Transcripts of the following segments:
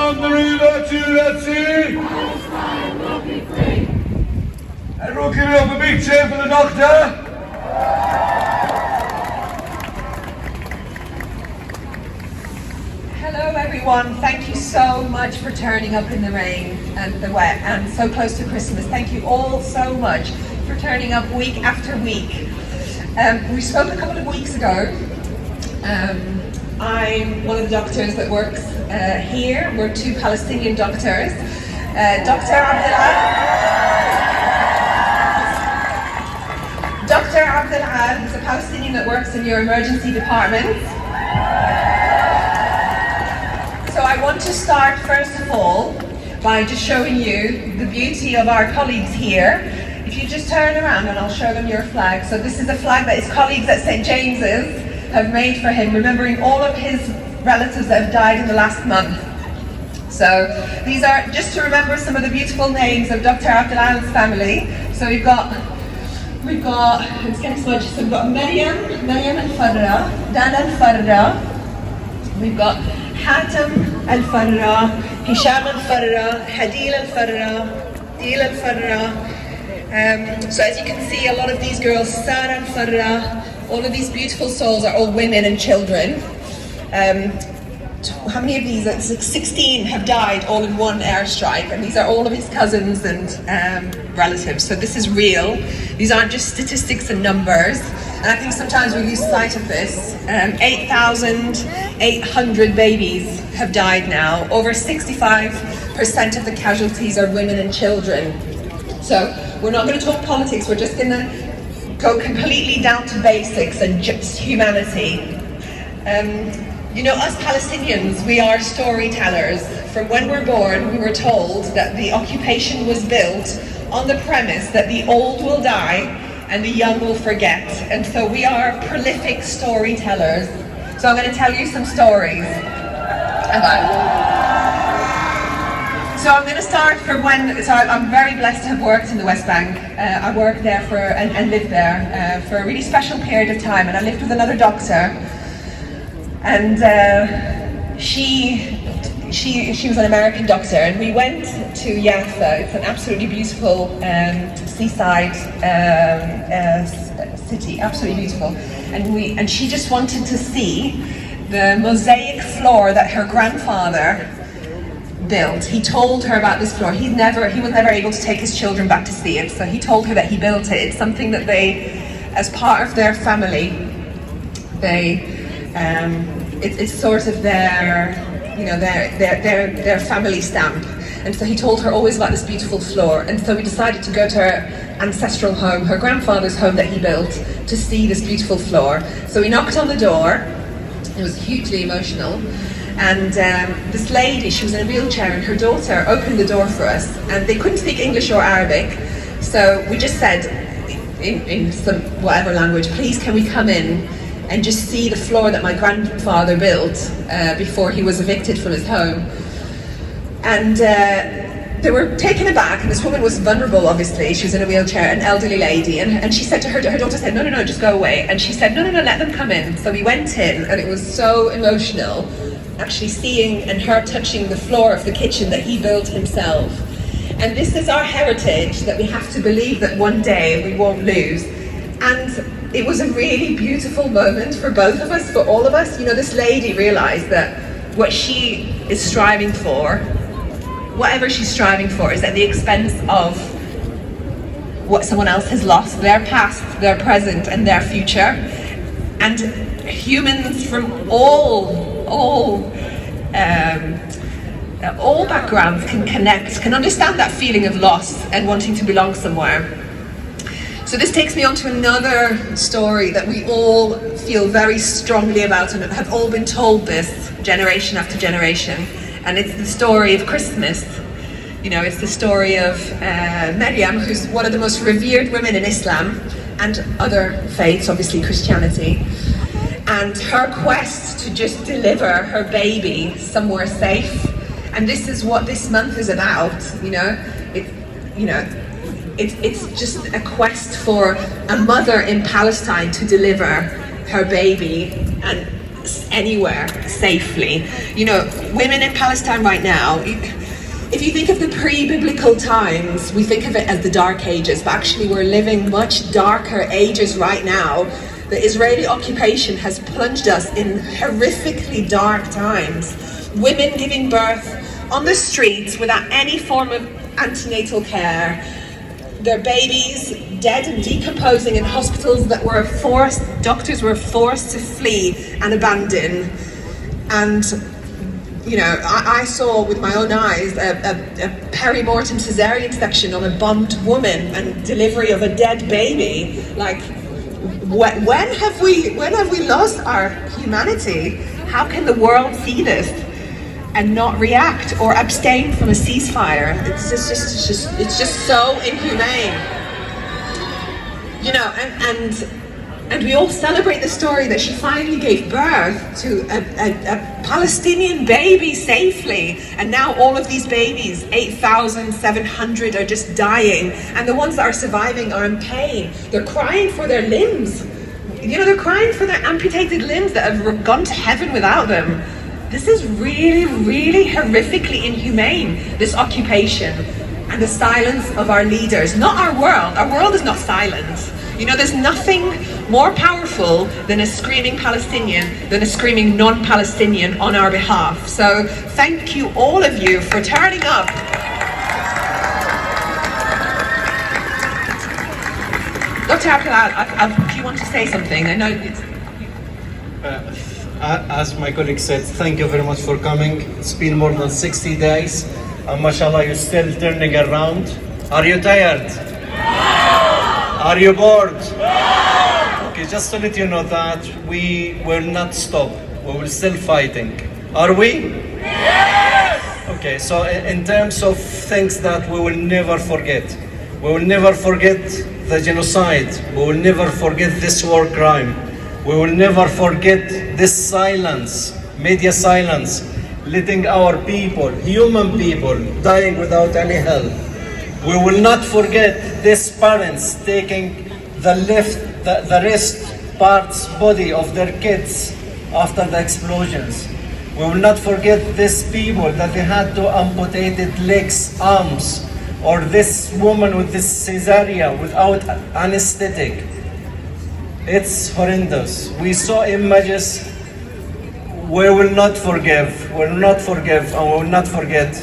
from the river to the sea. Palestine will be free. Everyone give it up a big cheer for the doctor. Hello everyone, thank you so much for turning up in the rain and the wet and so close to Christmas. Thank you all so much for turning up week after week. We spoke a couple of weeks ago. I'm one of the doctors that works here. We're two Palestinian doctors. Dr. Abdel is a Palestinian that works in your emergency department. So I want to start first of all by just showing you the beauty of our colleagues here. If you just turn around and I'll show them your flag. So this is a flag that his colleagues at St. James's have made for him, remembering all of his relatives that have died in the last month. So these are just to remember some of the beautiful names of Dr. Abdelal's family. So we've got it's getting smudgy. So we've got Maryam al-Farra, Dan al-Farra, we've got Hatem al-Farra, Hisham al-Farra, Hadil al-Farra, Dil al-Farra. So as you can see, a lot of these girls, Sara al-Farra, all of these beautiful souls are all women and children. How many of these? It's like 16 have died all in one airstrike, and these are all of his cousins and relatives. So this is real. These aren't just statistics and numbers. And I think sometimes we lose sight of this. 8,800 babies have died now. Over 65% of the casualties are women and children. So we're not going to talk politics. We're just going to go completely down to basics and just humanity. You know, us Palestinians, we are storytellers. From when we're born, we were told that the occupation was built on the premise that the old will die and the young will forget. And so we are prolific storytellers. So I'm going to tell you some stories. So I'm going to start from so I'm very blessed to have worked in the West Bank. I worked there and lived there for a really special period of time, and I lived with another doctor. And she was an American doctor, and we went to Jaffa. It's an absolutely beautiful seaside city, absolutely beautiful. And she just wanted to see the mosaic floor that her grandfather built. He told her about this floor. He was never able to take his children back to see it, so he told her that he built it. It's something that they, as part of their family, it's sort of their family stamp. And so he told her always about this beautiful floor. And so we decided to go to her ancestral home, her grandfather's home that he built, to see this beautiful floor. So we knocked on the door. It was hugely emotional. And this lady, she was in a wheelchair, and her daughter opened the door for us. And they couldn't speak English or Arabic. So we just said, in some whatever language, please can we come in and just see the floor that my grandfather built before he was evicted from his home. And they were taken aback, and this woman was vulnerable, obviously. She was in a wheelchair, an elderly lady, and she said to her daughter said, no, just go away. And she said, no, let them come in. So we went in, and it was so emotional, actually seeing and her touching the floor of the kitchen that he built himself. And this is our heritage that we have to believe that one day we won't lose. And it was a really beautiful moment for both of us, for all of us. You know, this lady realized that what she is striving for, whatever she's striving for, is at the expense of what someone else has lost, their past, their present, and their future. And humans from all backgrounds can connect, can understand that feeling of loss and wanting to belong somewhere. So this takes me on to another story that we all feel very strongly about and have all been told this generation after generation. And it's the story of Christmas. You know, it's the story of Maryam, who's one of the most revered women in Islam and other faiths, obviously Christianity. And her quest to just deliver her baby somewhere safe. And this is what this month is about, It's just a quest for a mother in Palestine to deliver her baby and anywhere safely. You know, women in Palestine right now, if you think of the pre-biblical times, we think of it as the dark ages, but actually we're living much darker ages right now. The Israeli occupation has plunged us in horrifically dark times. Women giving birth on the streets without any form of antenatal care. Their babies dead and decomposing in hospitals that doctors were forced to flee and abandon. And you know, I saw with my own eyes a peri-mortem cesarean section on a bombed woman and delivery of a dead baby. Like, when have we lost our humanity? How can the world see this and not react or abstain from a ceasefire? It's just so inhumane. You know, and we all celebrate the story that she finally gave birth to a Palestinian baby safely. And now all of these babies, 8,700, are just dying. And the ones that are surviving are in pain. They're crying for their limbs. You know, they're crying for their amputated limbs that have gone to heaven without them. This is really, really horrifically inhumane, this occupation. And the silence of our leaders, not our world. Our world is not silent. You know, there's nothing more powerful than a screaming Palestinian, than a screaming non-Palestinian on our behalf. So thank you, all of you, for turning up. Dr. Abdullah, do you want to say something? I know it's... As my colleague said, thank you very much for coming. It's been more than 60 days, and mashallah, you're still turning around. Are you tired? Are you bored? Okay, just to let you know that we will not stop. We will still fighting. Are we? Yes! Okay, so in terms of things that we will never forget. We will never forget the genocide. We will never forget this war crime. We will never forget this silence, media silence, letting our people, human people, dying without any help. We will not forget these parents taking the wrist parts body of their kids after the explosions. We will not forget these people that they had to amputated legs, arms, or this woman with this cesarean without anesthetic. It's horrendous. We saw images. We will not forgive. We will not forgive, and we will not forget.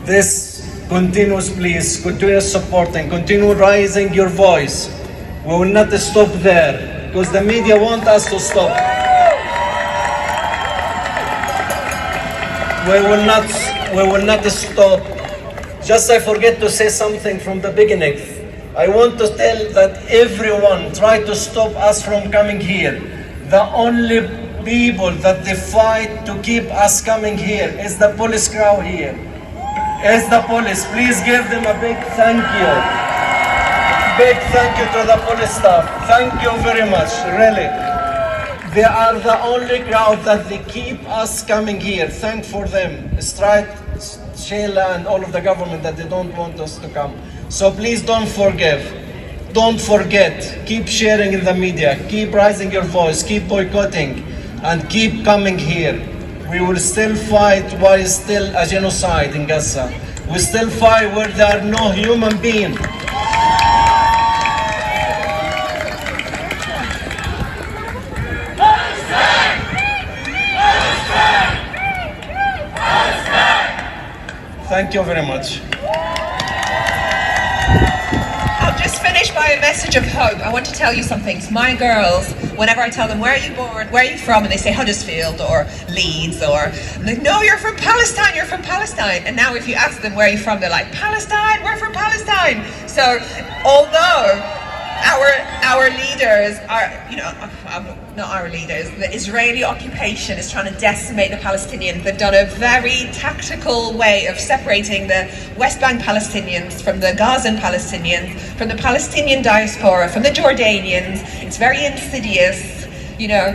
This continuous, please, continue supporting, continue raising your voice. We will not stop there, because the media want us to stop. We will not stop. Just I forget to say something from the beginning. I want to tell that everyone try to stop us from coming here. The only people that they fight to keep us coming here is the police crowd here. Is the police. Please give them a big thank you. Big thank you to the police staff. Thank you very much, really. They are the only crowd that they keep us coming here. Thank for them. Strike Sheila and all of the government that they don't want us to come. So please don't forgive. Don't forget. Keep sharing in the media. Keep raising your voice. Keep boycotting. And keep coming here. We will still fight while still a genocide in Gaza. We still fight where there are no human beings. Thank you very much. I'll just finish by a message of hope. I want to tell you something. So my girls, whenever I tell them, where are you born, where are you from, and they say Huddersfield or Leeds, or like, no, you're from Palestine, you're from Palestine. And now if you ask them, where are you from, they're like, Palestine, we're from Palestine. So although our leaders are, you know, not our leaders, the Israeli occupation is trying to decimate the Palestinians. They've done a very tactical way of separating the West Bank Palestinians from the Gazan Palestinians, from the Palestinian diaspora, from the Jordanians. It's very insidious. You know,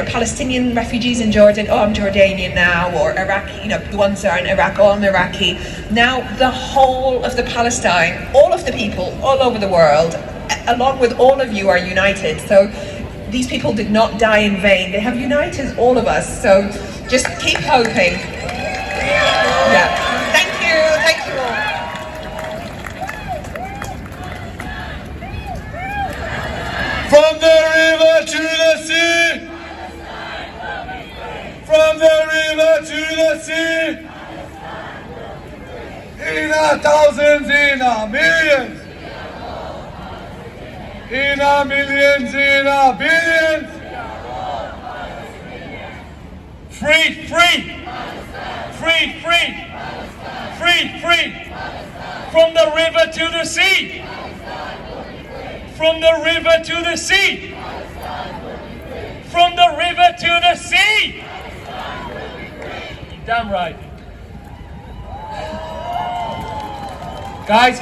Palestinian refugees in Jordan, oh, I'm Jordanian now, or Iraqi, the ones that are in Iraq, oh, I'm Iraqi. Now, the whole of the Palestine, all of the people all over the world, along with all of you, are united. So these people did not die in vain. They have united all of us, so just keep hoping. Yeah. Thank you all. From the river to the sea. From the river to the sea. In our thousands, in our millions. In our millions, in our billions. Free, free. Free, free. Free, free. From the river to the sea. From the river to the sea. From the river to the sea. You're damn right. Guys,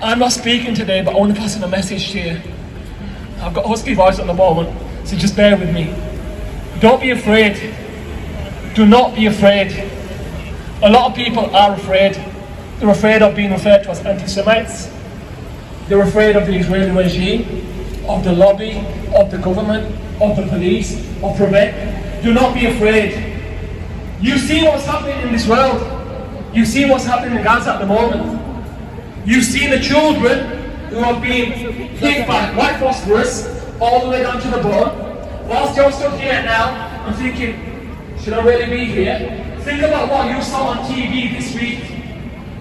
I'm not speaking today, but I want to pass on a message to you. I've got a husky voice at the moment, so just bear with me. Don't be afraid. Do not be afraid. A lot of people are afraid. They're afraid of being referred to as anti-Semites. They're afraid of the Israeli regime, of the lobby, of the government, of the police, of Prevent. Do not be afraid. You see what's happening in this world. You see what's happening in Gaza at the moment. You've seen the children who are being hit by white phosphorus all the way down to the bone. Whilst you're still here now, I'm thinking, should I really be here? Think about what you saw on TV this week.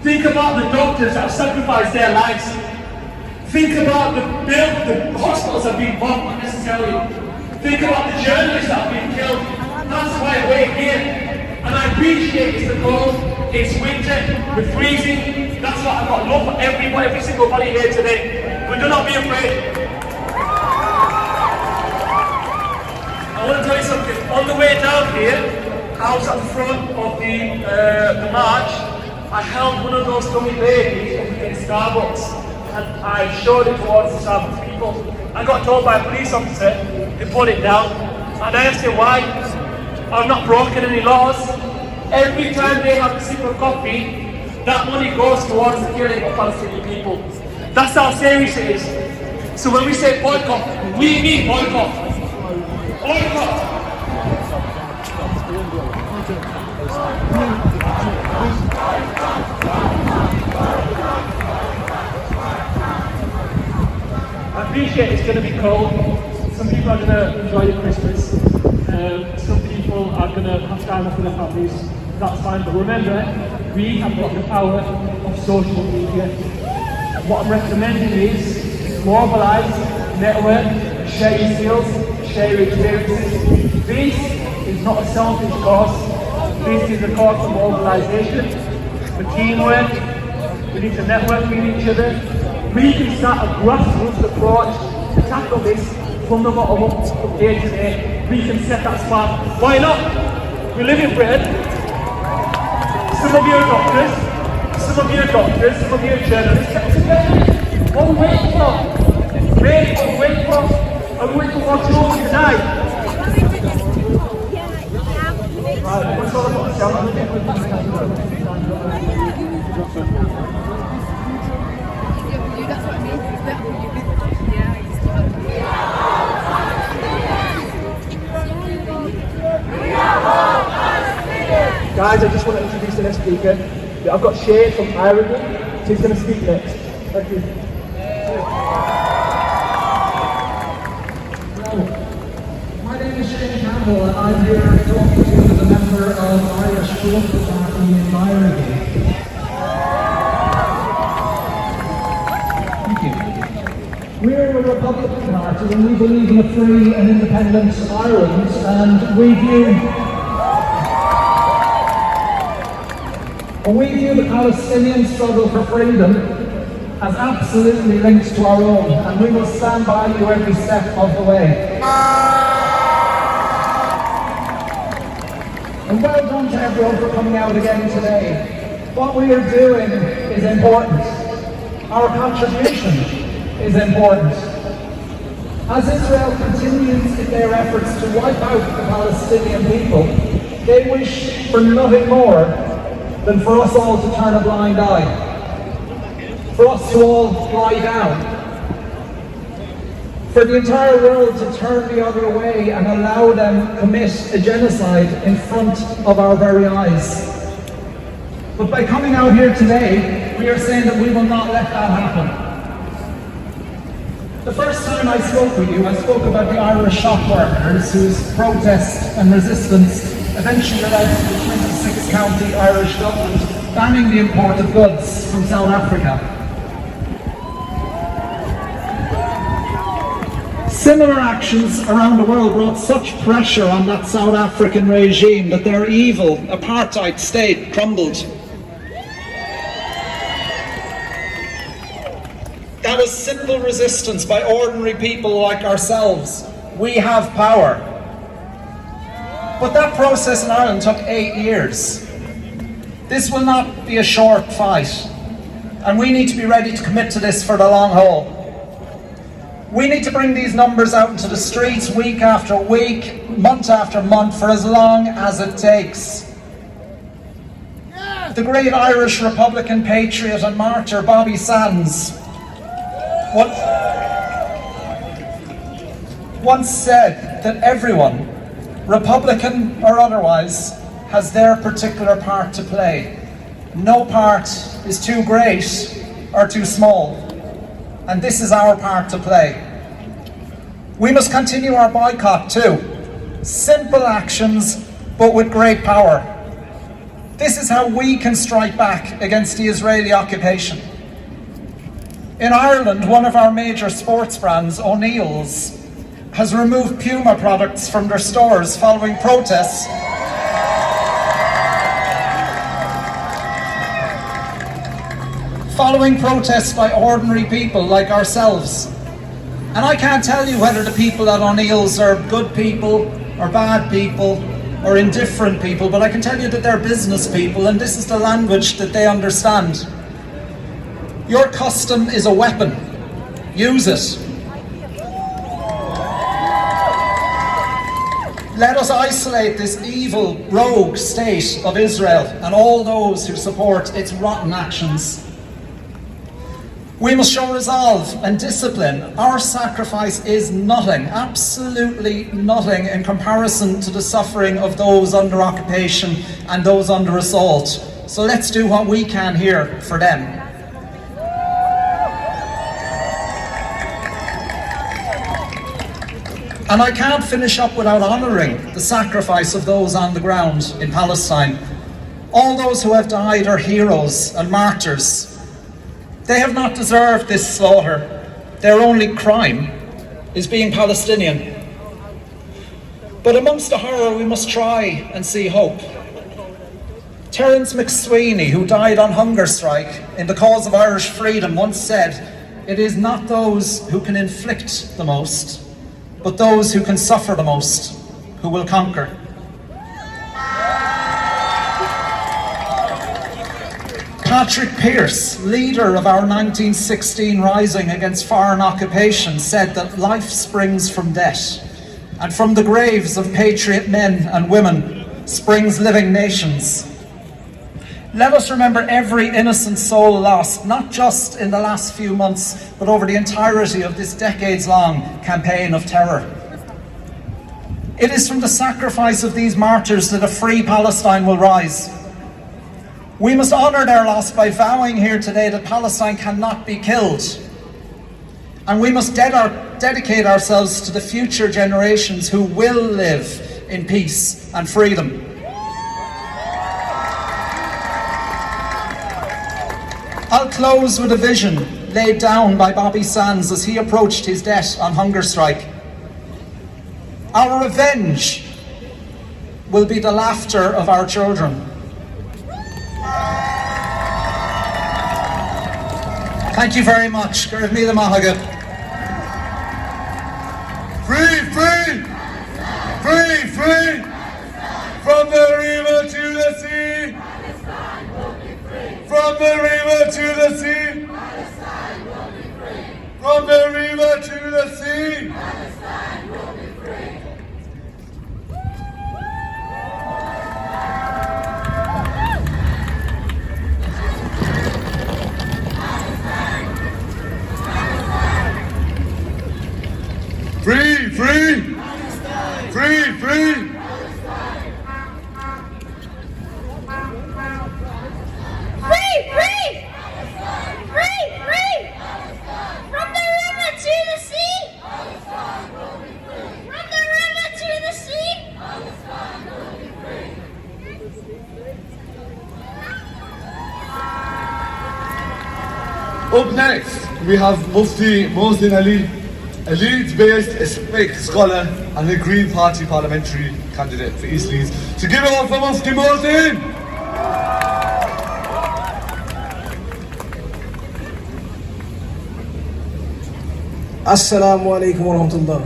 Think about the doctors that have sacrificed their lives. Think about the hospitals that have been bombed unnecessarily. Think about the journalists that have been killed. That's why we're here. And I appreciate it's the cold, it's winter, we're freezing. That's what I've got love for every single body here today. But do not be afraid. I want to tell you something. On the way down here, I was at the front of the march. I held one of those dummy babies in Starbucks and I showed it towards the Starbucks people. I got told by a police officer to put it down. And I asked him why. I've not broken any laws. Every time they have a sip of coffee, that money goes towards the killing of Palestinian people. That's how serious it is. So when we say boycott, we mean boycott. Boycott. I appreciate it's going to be cold. Some people are going to enjoy your Christmas. Some people are going to have time off with their families. That's fine, but remember, we have got the power of social media. What I'm recommending is mobilise, network, share your skills, share your experiences. This is not a selfish cause. This is a cause for mobilisation, for teamwork. We need to network with each other. We can start a grassroots approach to tackle this from the bottom up, from day to day. We can set that spark. Why not? We live in Britain. Some of you are doctors, some of you are journalists. Get together. What are we waiting for? Really, what are we waiting for? Are we waiting for more children to die? Right, what's all about Guys, I just want to introduce the next speaker. I've got Shay from Ireland. He's going to speak next. Thank you. Hello. My name is Shane Campbell and I'm here talking to you as a member of Irish Political Party in Ireland. Thank you. We're a Republican Party and we believe in a free and independent Ireland, and we view the Palestinian struggle for freedom as absolutely linked to our own, and we will stand by you every step of the way. And well done to everyone for coming out again today. What we are doing is important. Our contribution is important. As Israel continues in their efforts to wipe out the Palestinian people, they wish for nothing more than for us all to turn a blind eye, for us to all lie down, for the entire world to turn the other way and allow them commit a genocide in front of our very eyes. But by coming out here today, we are saying that we will not let that happen. The first time I spoke with you, I spoke about the Irish shop workers whose protest and resistance eventually led to the 26th county Irish government banning the import of goods from South Africa. Similar actions around the world brought such pressure on that South African regime that their evil apartheid state crumbled. That was simple resistance by ordinary people like ourselves. We have power. But that process in Ireland took 8 years. This will not be a short fight, and we need to be ready to commit to this for the long haul. We need to bring these numbers out into the streets week after week, month after month, for as long as it takes. The great Irish Republican patriot and martyr Bobby Sands once said that everyone, Republican or otherwise, has their particular part to play. No part is too great or too small, and this is our part to play. We must continue our boycott too. Simple actions, but with great power. This is how we can strike back against the Israeli occupation. In Ireland, one of our major sports brands, O'Neill's, has removed Puma products from their stores following protests by ordinary people like ourselves. And I can't tell you whether the people at O'Neill's are good people or bad people or indifferent people, but I can tell you that they're business people, and this is the language that they understand. Your custom is a weapon. Use it. Let us isolate this evil, rogue state of Israel and all those who support its rotten actions. We must show resolve and discipline. Our sacrifice is nothing, absolutely nothing, in comparison to the suffering of those under occupation and those under assault. So let's do what we can here for them. And I can't finish up without honouring the sacrifice of those on the ground in Palestine. All those who have died are heroes and martyrs. They have not deserved this slaughter. Their only crime is being Palestinian. But amongst the horror, we must try and see hope. Terence McSweeney, who died on hunger strike in the cause of Irish freedom, once said, "It is not those who can inflict the most, but those who can suffer the most, who will conquer." Patrick Pearse, leader of our 1916 rising against foreign occupation, said that life springs from death, and from the graves of patriot men and women springs living nations. Let us remember every innocent soul lost, not just in the last few months, but over the entirety of this decades-long campaign of terror. It is from the sacrifice of these martyrs that a free Palestine will rise. We must honour their loss by vowing here today that Palestine cannot be killed. And we must dedicate ourselves to the future generations who will live in peace and freedom. I'll close with a vision laid down by Bobby Sands as he approached his death on hunger strike. Our revenge will be the laughter of our children. Thank you very much. Gareth Mila Mahagat. Free, free, free, free, from the river to the sea, from the river to the sea, from the river to the sea. Up next, we have Mufti Mohsin Ali, a Leeds-based Islamic scholar and a Green Party parliamentary candidate for East Leeds. So give it up for Mufti Mohsin! Assalamu alaikum wa rahmatullah.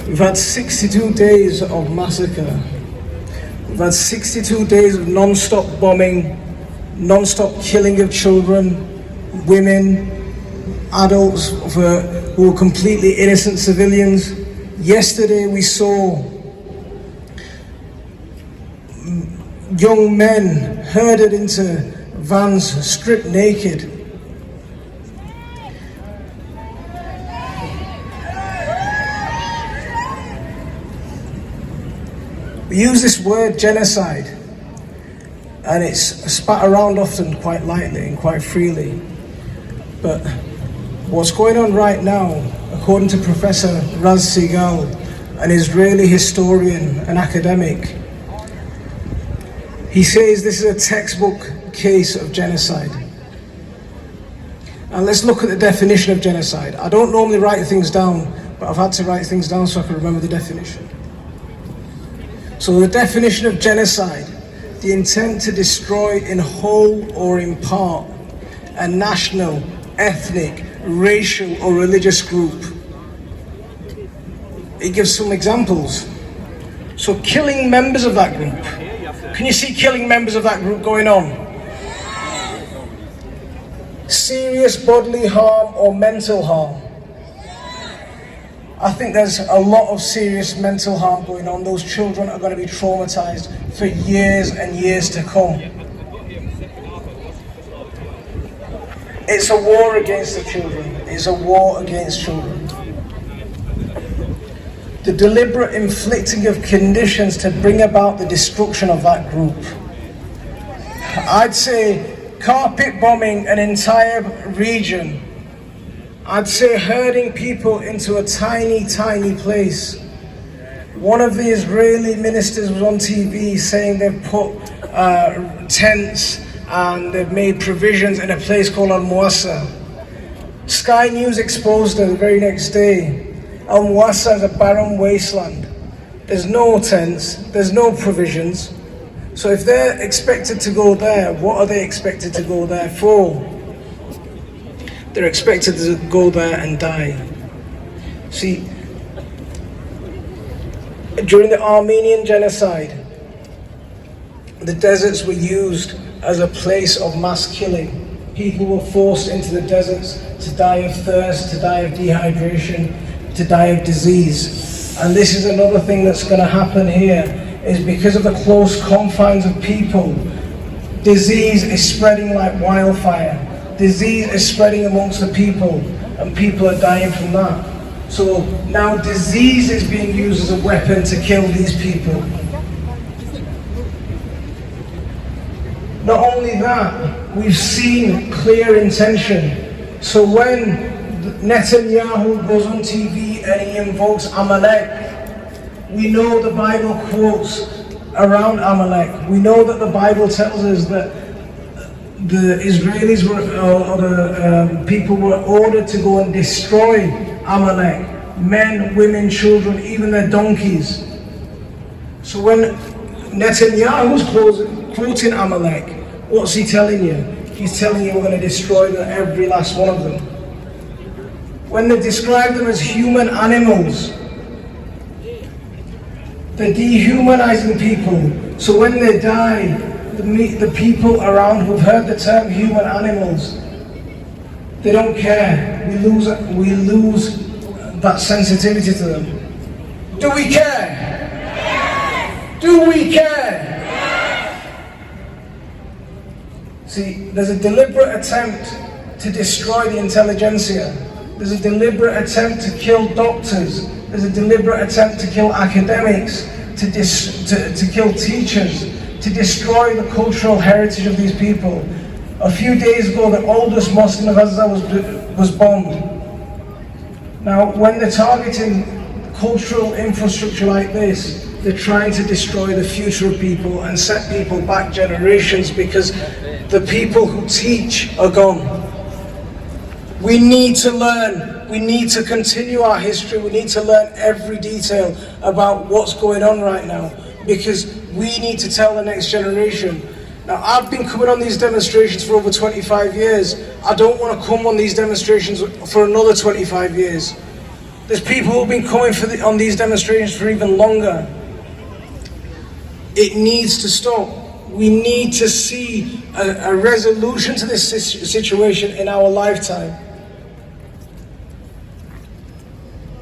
We've had 62 days of massacre. We've had 62 days of non-stop bombing, non-stop killing of children, women, adults who were completely innocent civilians. Yesterday we saw young men herded into vans, stripped naked. We use this word genocide, and it's spat around often quite lightly and quite freely. But what's going on right now, according to Professor Raz Segal, an Israeli historian and academic, he says this is a textbook case of genocide. And let's look at the definition of genocide. I don't normally write things down, but I've had to write things down so I can remember the definition. So the definition of genocide: the intent to destroy in whole or in part a national, ethnic, racial or religious group. It gives some examples. So killing members of that group. Can you see killing members of that group going on? Serious bodily harm or mental harm. I think there's a lot of serious mental harm going on. Those children are going to be traumatized for years and years to come. It's a war against the children. It's a war against children. The deliberate inflicting of conditions to bring about the destruction of that group. I'd say carpet bombing an entire region. I'd say herding people into a tiny, tiny place. One of the Israeli ministers was on TV saying they've put tents and they've made provisions in a place called Al-Muwassa. Sky News exposed it the very next day. Al-Muwassa is a barren wasteland. There's no tents, there's no provisions. So if they're expected to go there, what are they expected to go there for? They're expected to go there and die. See, during the Armenian genocide, the deserts were used as a place of mass killing. People were forced into the deserts to die of thirst, to die of dehydration, to die of disease. And this is another thing that's going to happen here, is because of the close confines of people, disease is spreading like wildfire. Disease is spreading amongst the people, and people are dying from that. So now disease is being used as a weapon to kill these people. Not only that, we've seen clear intention. So when Netanyahu goes on TV and he invokes Amalek, we know the Bible quotes around Amalek. We know that the Bible tells us that the Israelis people were ordered to go and destroy Amalek. Men, women, children, even their donkeys. So when Netanyahu's quoting Amalek, what's he telling you? He's telling you we're going to destroy every last one of them. When they describe them as human animals, they're dehumanizing people. So when they die, the people around who've heard the term human animals, they don't care. We lose that sensitivity to them. Do we care? Do we care? See, there's a deliberate attempt to destroy the intelligentsia. There's a deliberate attempt to kill doctors. There's a deliberate attempt to kill academics, to kill teachers, to destroy the cultural heritage of these people. A few days ago, the oldest mosque in Gaza was bombed. Now, when they're targeting cultural infrastructure like this, they're trying to destroy the future of people and set people back generations because the people who teach are gone. We need to learn, we need to continue our history, we need to learn every detail about what's going on right now because we need to tell the next generation. Now, I've been coming on these demonstrations for over 25 years. I don't want to come on these demonstrations for another 25 years. There's people who've been coming on these demonstrations for even longer. It needs to stop. We need to see a resolution to this situation in our lifetime.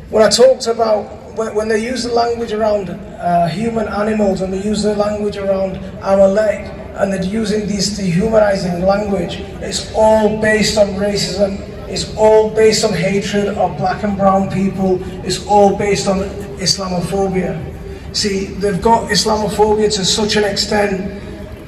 When I talked about, when they use the language around human animals and they use the language around Amalek, and they're using this dehumanizing language, it's all based on racism, it's all based on hatred of black and brown people, it's all based on Islamophobia. See, they've got Islamophobia to such an extent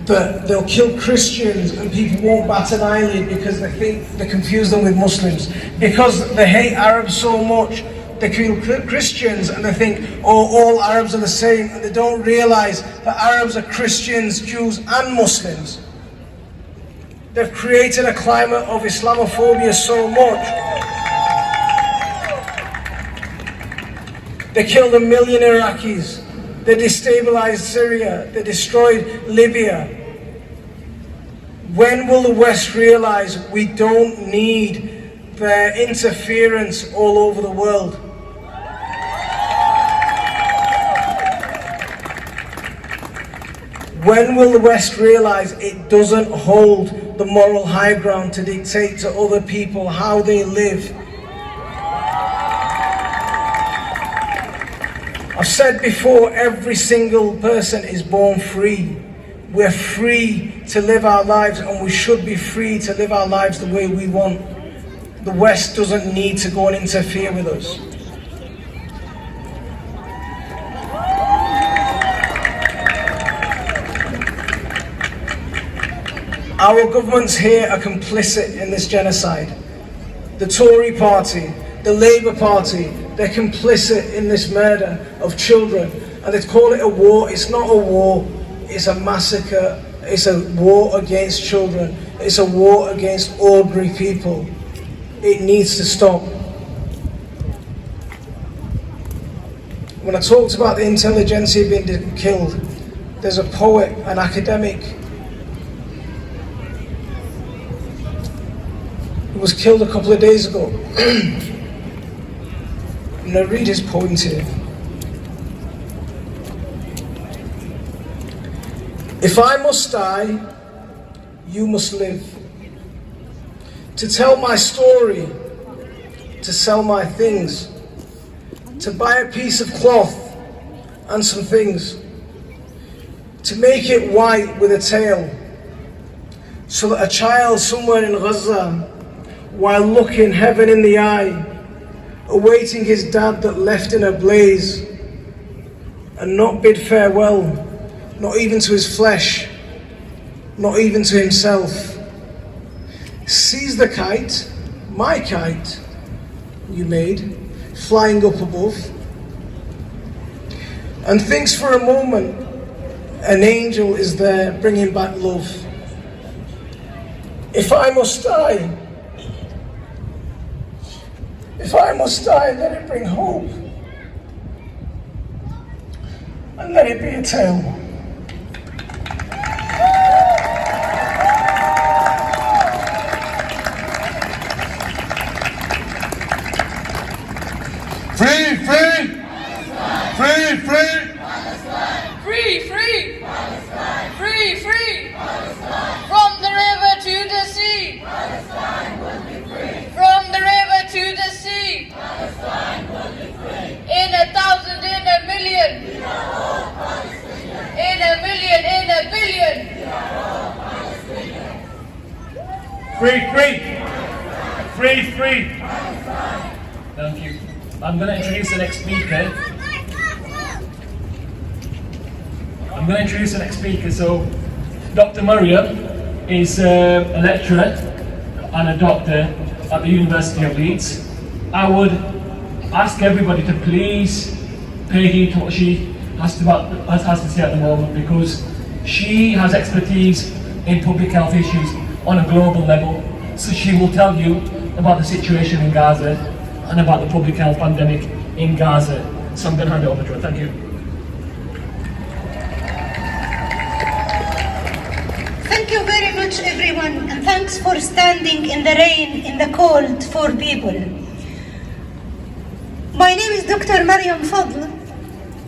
that they'll kill Christians and people won't bat an eyelid because they think they confuse them with Muslims. Because they hate Arabs so much, they kill Christians and they think, oh, all Arabs are the same, and they don't realize that Arabs are Christians, Jews and Muslims. They've created a climate of Islamophobia so much. They killed 1 million Iraqis. They destabilized Syria. They destroyed Libya. When will the West realize we don't need their interference all over the world? When will the West realize it doesn't hold the moral high ground to dictate to other people how they live? I've said before, every single person is born free. We're free to live our lives, and we should be free to live our lives the way we want. The West doesn't need to go and interfere with us. Our governments here are complicit in this genocide. The Tory party, the Labour Party, they're complicit in this murder of children. And they call it a war. It's not a war, it's a massacre. It's a war against children. It's a war against ordinary people. It needs to stop. When I talked about the intelligentsia being killed, there's a poet, an academic, who was killed a couple of days ago. I'm going to read his poem to you. If I must die, you must live. To tell my story, to sell my things, to buy a piece of cloth and some things, to make it white with a tail, so that a child somewhere in Gaza, while looking heaven in the eye, awaiting his dad that left in a blaze, and not bid farewell, not even to his flesh, not even to himself, sees the kite, my kite, you made, flying up above, and thinks for a moment an angel is there bringing back love. If I must die, let it bring hope, and let it be a tale. Free, free! Free, free! Free, free! Palestine. Free, free! Palestine. From the river to the sea! Palestine will be free! From the river to the sea! Palestine will be free! In 1,000, in 1,000,000! We are all Palestinians! In 1,000,000, in 1,000,000,000! We are all Palestinians! Free, free! Free, free! Thank you. I'm going to introduce the next speaker. So, Dr. Maria is a lecturer and a doctor at the University of Leeds. I would ask everybody to please pay heed to what she has to say at the moment, because she has expertise in public health issues on a global level. So she will tell you about the situation in Gaza and about the public health pandemic in Gaza. So I'm going to hand it over to her. Thank you. Thank you very much, everyone, and thanks for standing in the rain, in the cold for people. My name is Dr. Mariam Fadl.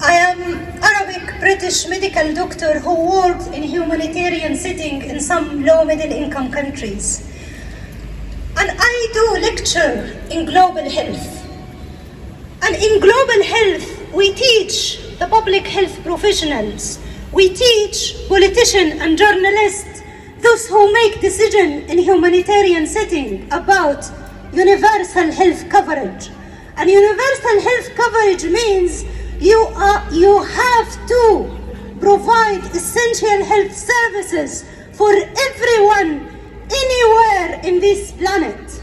I am Arabic British medical doctor who works in humanitarian setting in some low middle income countries. And I do lecture in global health. And in global health, we teach the public health professionals. We teach politicians and journalists, those who make decisions in humanitarian setting about universal health coverage. And universal health coverage means you have to provide essential health services for everyone, anywhere in this planet,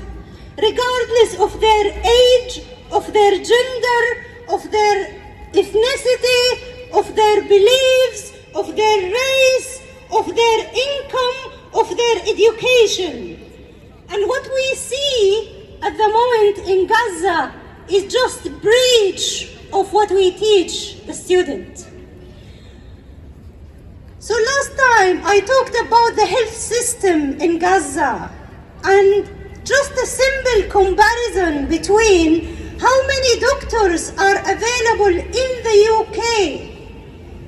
regardless of their age, of their gender, of their ethnicity, of their beliefs, of their race, of their income, of their education. And what we see at the moment in Gaza is just a breach of what we teach the student. So last time I talked about the health system in Gaza, and just a simple comparison between how many doctors are available in the UK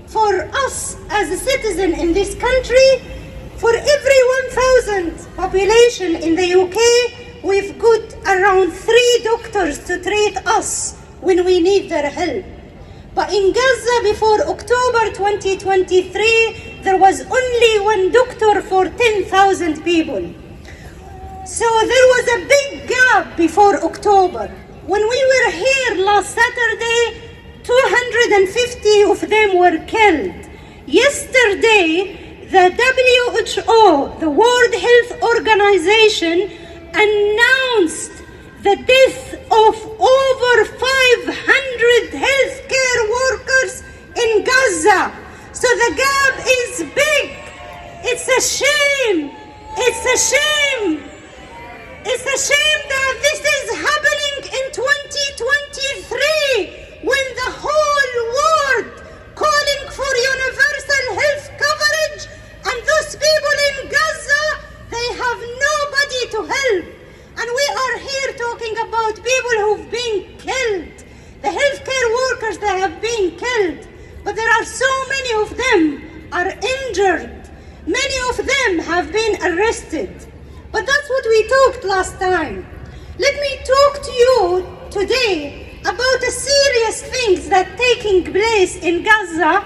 for us as a citizen in this country. For every 1,000 population in the UK, we've got around 3 doctors to treat us when we need their help. But in Gaza before October 2023, there was only 1 doctor for 10,000 people. So there was a big gap before October. When we were here last Saturday, 250 of them were killed. Yesterday, the WHO, the World Health Organization, announced the death of over 500 healthcare workers in Gaza. So the gap is big. It's a shame. It's a shame. It's a shame that this is happening in 2023 when the whole world calling for universal health coverage, and those people in Gaza, they have nobody to help. And we are here talking about people who've been killed, the healthcare workers that have been killed. But there are so many of them are injured. Many of them have been arrested. But that's what we talked last time. Let me talk to you today about the serious things that are taking place in Gaza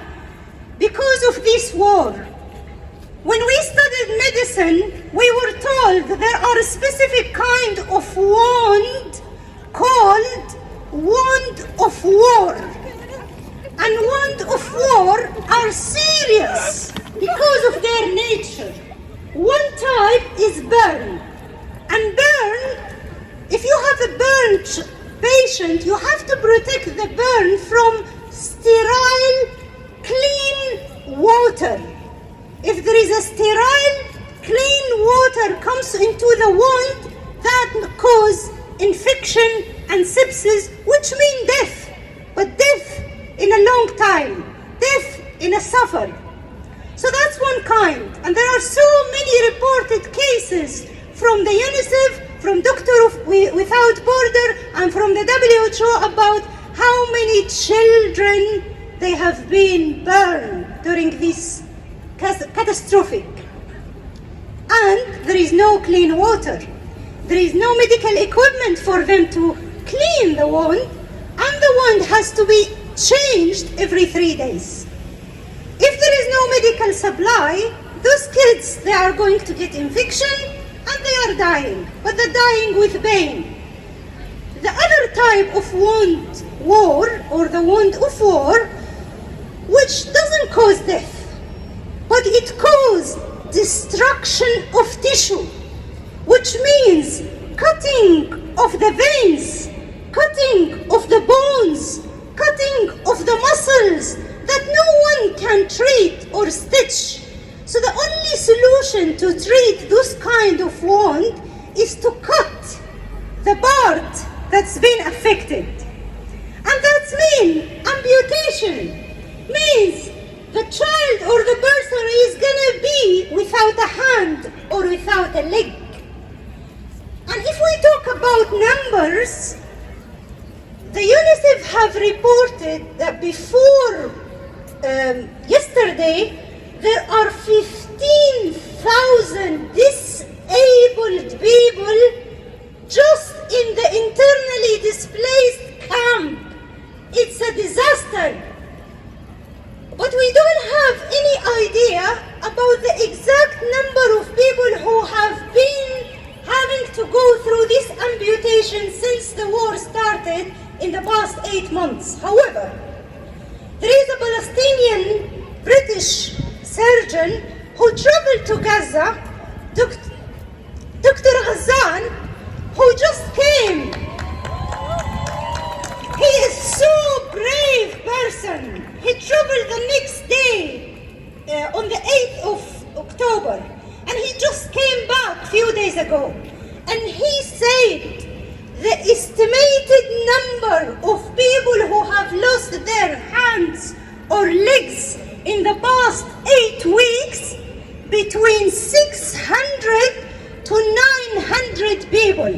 because of this war. When we studied medicine, we were told that there are a specific kind of wound called wound of war. And wounds of war are serious because of their nature. One type is burn. And burn, if you have a burnt patient, you have to protect the burn from sterile, clean water. If there is a sterile, clean water comes into the wound, that causes infection and sepsis, which means death. But death in a long time, death in a suffer. So that's one kind. And there are so many reported cases from the UNICEF, from Doctors Without Borders, and from the WHO about how many children they have been burned during this catastrophic. And there is no clean water. There is no medical equipment for them to clean the wound, and the wound has to be changed every 3 days. If there is no medical supply, those kids, they are going to get infection and they are dying, but they're dying with pain. The other type of wound war, or the wound of war, which doesn't cause death, but it causes destruction of tissue, which means cutting of the veins, cutting of the bones, cutting of the muscles. that no one can treat or stitch. So the only solution to treat this kind of wound is to cut the part that's been affected. And that's mean amputation. Means the child or the person is gonna be without a hand or without a leg. And if we talk about numbers, the UNICEF have reported that before yesterday, there are 15,000 disabled people just in the internally displaced camp. It's a disaster. But we don't have any idea about the exact number of people who have been having to go through this amputation since the war started in the past 8 months. However, there is a Palestinian British surgeon who traveled to Gaza, Dr. Ghazan, who just came. He is so brave person. He traveled the next day on the 8th of October, and he just came back a few days ago. And he said the estimated number of people who have lost their hands or legs in the past 8 weeks, between 600 to 900 people.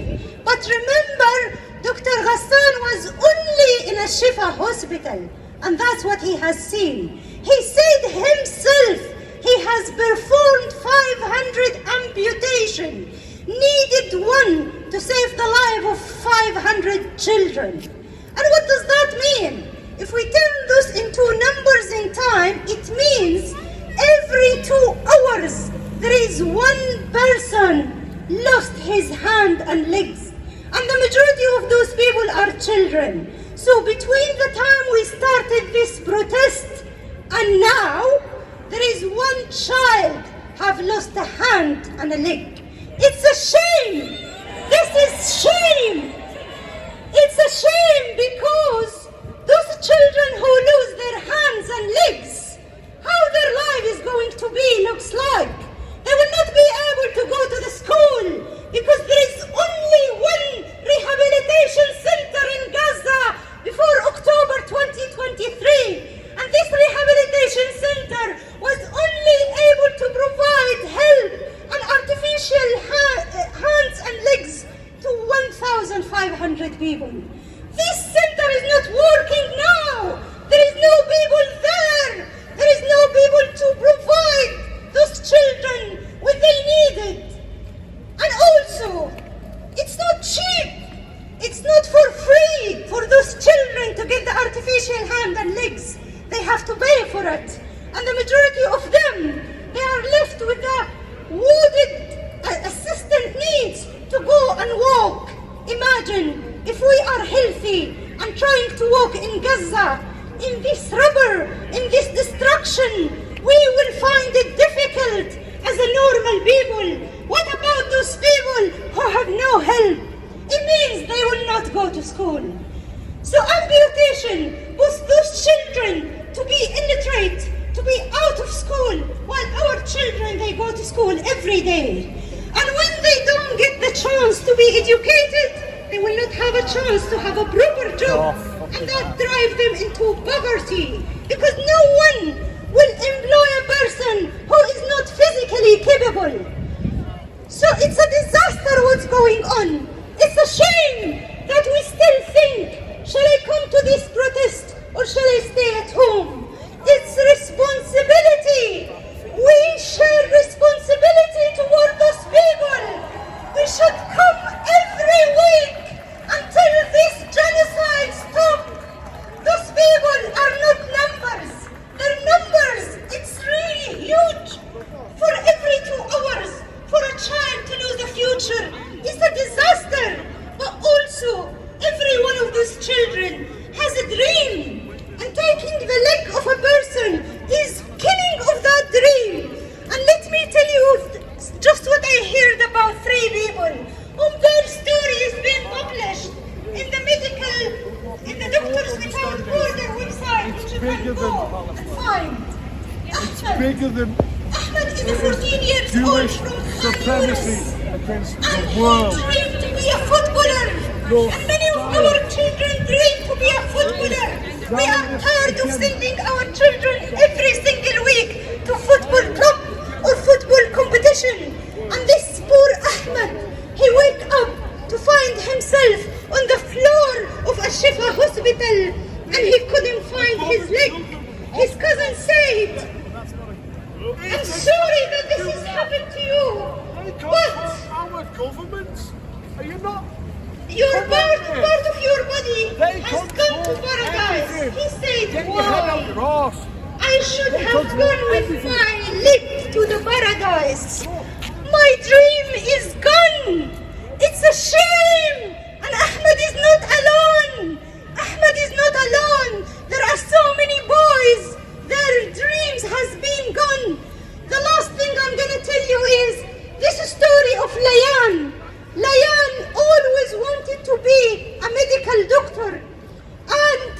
But remember, Dr. Ghassan was only in a Shifa hospital, and that's what he has seen. He said himself he has performed 500 amputation, needed one to save the life of 500 children. And what does that mean? If we turn those into numbers in time, it means every 2 hours there is one person lost his hand and legs. And the majority of those people are children. So between the time we started this protest and now, there is one child have lost a hand and a leg. It's a shame. This is shame. It's a shame because those children who lose their hands and legs, how their life is going to be looks like. They will not be able to go to the school because there is only one rehabilitation center in Gaza before October 2023. And this rehabilitation center was only able to provide help and artificial hands and legs to 1,500 people. This center is not working now. There is no people there. There is no people to provide those children what they needed. And also, it's not cheap. It's not for free for those children to get the artificial hand and legs. They have to pay for it. And the majority of them, they are left with the wounded assistant needs to go and walk. Imagine if we are healthy and trying to walk in Gaza, in this rubber, in this destruction, we will find it difficult as a normal people. What about those people who have no help? It means they will not go to school. So amputation was those children to be illiterate, to be out of school, while our children, they go to school every day. And when they don't get the chance to be educated, they will not have a chance to have a proper job. And that drives them into poverty, because no one will employ a person who is not physically capable. So it's a disaster what's going on. It's a shame that we still think, shall I come to this protest or shall I stay at home? It's responsibility. We share responsibility toward those people. We should come every week until this genocide stops. Those people are not numbers. Their numbers, it's really huge. For every 2 hours, for a child to lose a future, it's a disaster. But also, every one of those children has a dream. And taking the leg of a person is killing of that dream. And let me tell you just what I heard about 3 people whom their story is being published in the Doctors Without Borders website, which is can go and find. Ahmed, Bigger than Ahmed is 14 years old Jewish from supremacy Khan against and the he world. dreamed to be a footballer. No, And many of our children dream to be a footballer. We are tired of sending our children every single week to football club or football competition. And this poor Ahmed, he wake up to find himself on the floor of a Shifa hospital and he couldn't find his leg. His cousin said, I'm sorry that this has happened to you, but Our governments, are you not? your part of your body They has gone to control paradise. everything. He said, Get your head out why? your arse. I should They have control gone with everything. my leg to the paradise. My dream is gone. It's a shame. And Ahmed is not alone. Ahmed is not alone. There are so many boys. Their dreams has been gone. The last thing I'm gonna tell you is this story of Layan. Layan always wanted to be a medical doctor, and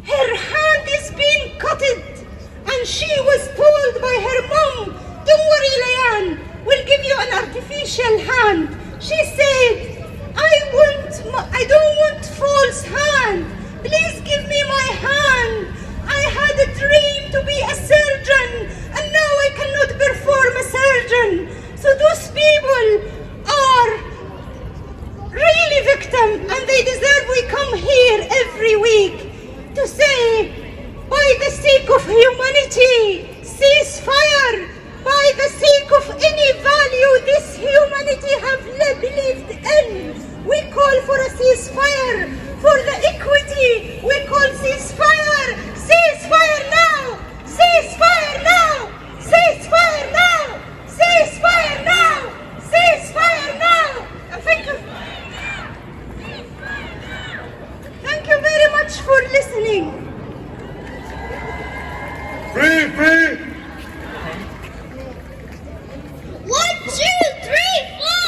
her hand is being cutted, and she was told by her mom, don't worry Layan, we'll give you an artificial hand. She said, I don't want false hand. Please give me my hand. I had a dream to be a surgeon, and now I cannot perform a surgeon. So those people are really victim, and they deserve we come here every week to say, by the sake of humanity, cease fire. By the sake of any value this humanity have believed in, we call for a ceasefire. For the equity, we call ceasefire. Ceasefire now! Ceasefire now! Ceasefire now! Ceasefire now! Ceasefire now! Thank you. Thank you very much for listening. Free, free,